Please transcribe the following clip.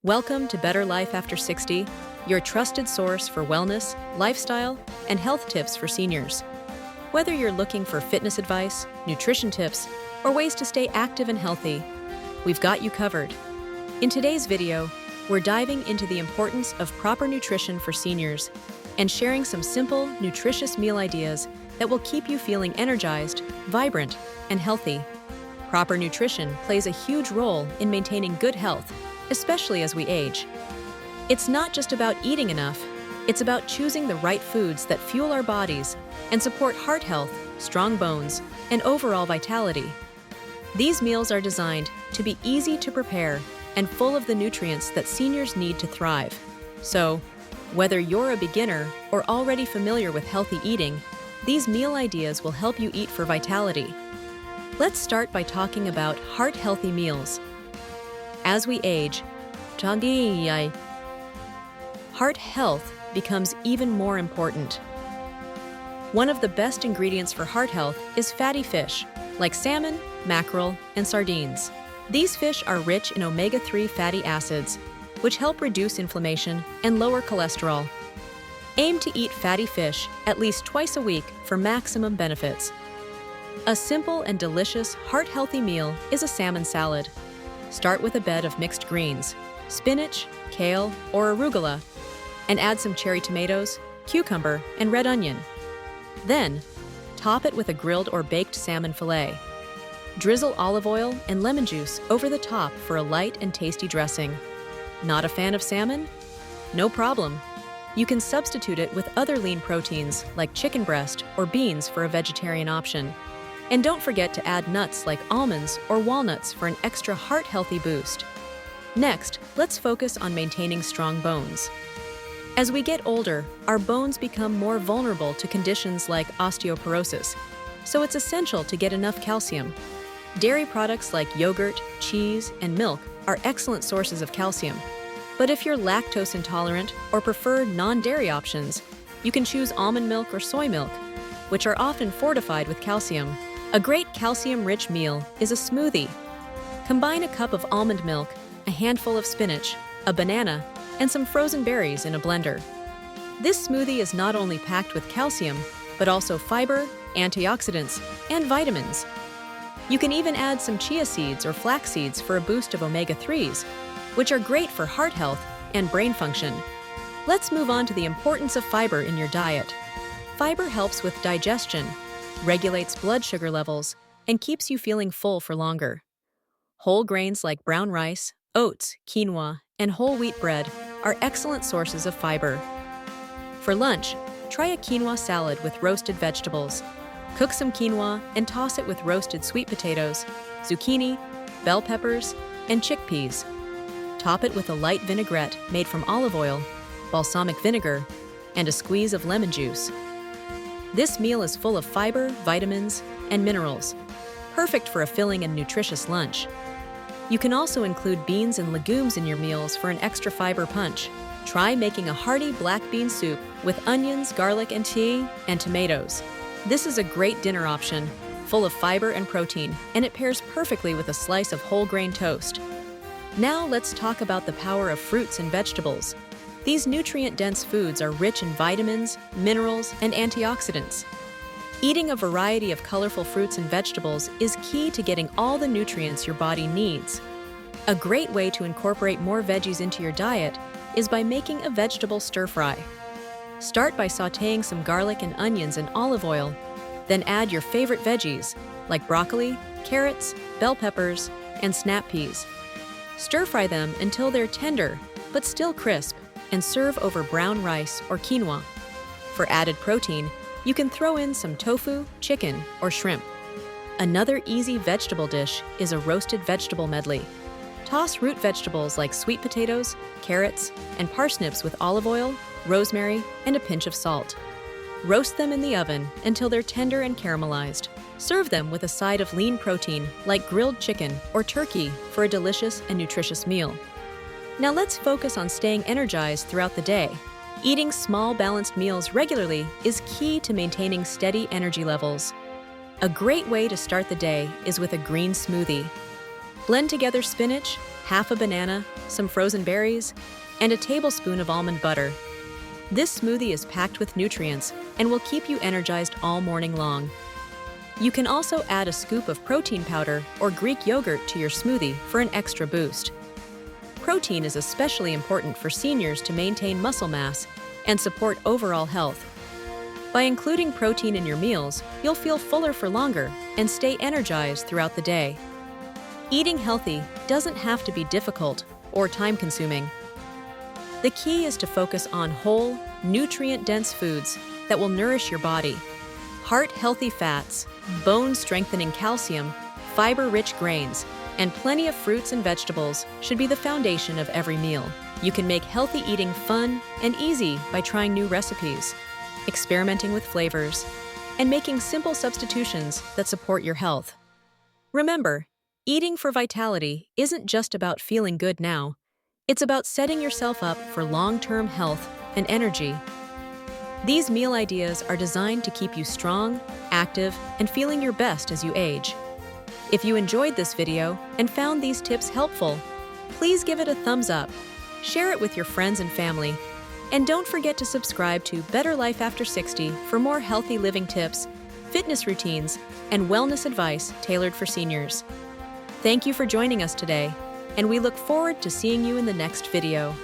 Welcome to Better Life After 60, your trusted source for wellness, lifestyle, and health tips for seniors. Whether you're looking for fitness advice, nutrition tips, or ways to stay active and healthy, we've got you covered. In today's video, we're diving into the importance of proper nutrition for seniors and sharing some simple, nutritious meal ideas that will keep you feeling energized, vibrant, and healthy. Proper nutrition plays a huge role in maintaining good health, especially as we age. It's not just about eating enough, it's about choosing the right foods that fuel our bodies and support heart health, strong bones, and overall vitality. These meals are designed to be easy to prepare and full of the nutrients that seniors need to thrive. So, whether you're a beginner or already familiar with healthy eating, these meal ideas will help you eat for vitality. Let's start by talking about heart-healthy meals. As we age, heart health becomes even more important. One of the best ingredients for heart health is fatty fish, like salmon, mackerel, and sardines. These fish are rich in omega-3 fatty acids, which help reduce inflammation and lower cholesterol. Aim to eat fatty fish at least twice a week for maximum benefits. A simple and delicious heart-healthy meal is a salmon salad. Start with a bed of mixed greens, spinach, kale, or arugula, and add some cherry tomatoes, cucumber, and red onion. Then, top it with a grilled or baked salmon fillet. Drizzle olive oil and lemon juice over the top for a light and tasty dressing. Not a fan of salmon? No problem. You can substitute it with other lean proteins like chicken breast or beans for a vegetarian option. And don't forget to add nuts like almonds or walnuts for an extra heart-healthy boost. Next, let's focus on maintaining strong bones. As we get older, our bones become more vulnerable to conditions like osteoporosis, so it's essential to get enough calcium. Dairy products like yogurt, cheese, and milk are excellent sources of calcium. But if you're lactose intolerant or prefer non-dairy options, you can choose almond milk or soy milk, which are often fortified with calcium. A great calcium-rich meal is a smoothie. Combine a cup of almond milk, a handful of spinach, a banana, and some frozen berries in a blender. This smoothie is not only packed with calcium, but also fiber, antioxidants, and vitamins. You can even add some chia seeds or flax seeds for a boost of omega-3s, which are great for heart health and brain function. Let's move on to the importance of fiber in your diet. Fiber helps with digestion, regulates blood sugar levels, and keeps you feeling full for longer. Whole grains like brown rice, oats, quinoa, and whole wheat bread are excellent sources of fiber. For lunch, try a quinoa salad with roasted vegetables. Cook some quinoa and toss it with roasted sweet potatoes, zucchini, bell peppers, and chickpeas. Top it with a light vinaigrette made from olive oil, balsamic vinegar, and a squeeze of lemon juice. This meal is full of fiber, vitamins, and minerals, perfect for a filling and nutritious lunch. You can also include beans and legumes in your meals for an extra fiber punch. Try making a hearty black bean soup with onions, garlic, and tea, and tomatoes. This is a great dinner option, full of fiber and protein, and it pairs perfectly with a slice of whole grain toast. Now let's talk about the power of fruits and vegetables. These nutrient-dense foods are rich in vitamins, minerals, and antioxidants. Eating a variety of colorful fruits and vegetables is key to getting all the nutrients your body needs. A great way to incorporate more veggies into your diet is by making a vegetable stir-fry. Start by sautéing some garlic and onions in olive oil, then add your favorite veggies like broccoli, carrots, bell peppers, and snap peas. Stir-fry them until they're tender but still crisp, and serve over brown rice or quinoa. For added protein, you can throw in some tofu, chicken, or shrimp. Another easy vegetable dish is a roasted vegetable medley. Toss root vegetables like sweet potatoes, carrots, and parsnips with olive oil, rosemary, and a pinch of salt. Roast them in the oven until they're tender and caramelized. Serve them with a side of lean protein like grilled chicken or turkey for a delicious and nutritious meal. Now let's focus on staying energized throughout the day. Eating small, balanced meals regularly is key to maintaining steady energy levels. A great way to start the day is with a green smoothie. Blend together spinach, half a banana, some frozen berries, and a tablespoon of almond butter. This smoothie is packed with nutrients and will keep you energized all morning long. You can also add a scoop of protein powder or Greek yogurt to your smoothie for an extra boost. Protein is especially important for seniors to maintain muscle mass and support overall health. By including protein in your meals, you'll feel fuller for longer and stay energized throughout the day. Eating healthy doesn't have to be difficult or time-consuming. The key is to focus on whole, nutrient-dense foods that will nourish your body. Heart-healthy fats, bone-strengthening calcium, fiber-rich grains, and plenty of fruits and vegetables should be the foundation of every meal. You can make healthy eating fun and easy by trying new recipes, experimenting with flavors, and making simple substitutions that support your health. Remember, eating for vitality isn't just about feeling good now. It's about setting yourself up for long-term health and energy. These meal ideas are designed to keep you strong, active, and feeling your best as you age. If you enjoyed this video and found these tips helpful, please give it a thumbs up, share it with your friends and family, and don't forget to subscribe to Better Life After 60 for more healthy living tips, fitness routines, and wellness advice tailored for seniors. Thank you for joining us today, and we look forward to seeing you in the next video.